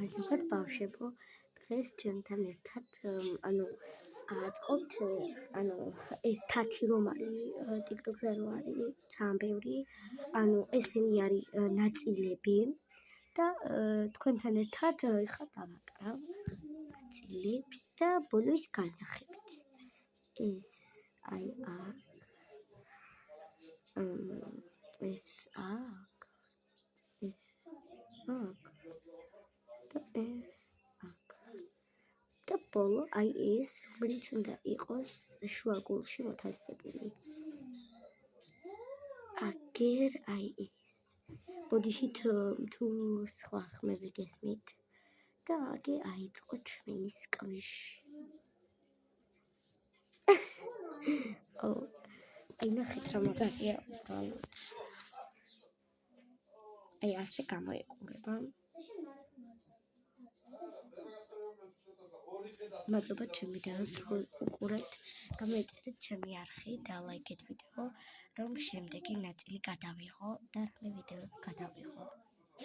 გამარჯობათ ბავშვებო, დღეს ჩემთან ერთად აწყობთ, ეს თათი რომ არის, TikTok-ზე რომ არის ძალიან ბევრი, ესენი არის ნაწილები და თქვენთან ერთად ეხლა დავაკრავ ნაწილებს და ბოლოს განახებთ. ეს აი აქ, ეს აქ, ეს აქ და ეს აქ და ბოლო აი ეს, რომელიც უნდა იყოს შუაგულში მოთავსებული. აგერ აი ეს. ბოდიშით თუ სხვა ხმები გესმით და აგე აიწყო ჩვენი სკვიში. აი ნახეთ რა მაგარია უბრალოდ. აი ასე გამოიყურება. მადლობა ჩემი ვიდეოებს რომ უყურებთ, გამოიწერეთ ჩემი არხი და ლაიქეთ ვიდეო, რომ შემდეგი ნაწილი გადავიღო და ახლა ვიდეოები გადავიღო.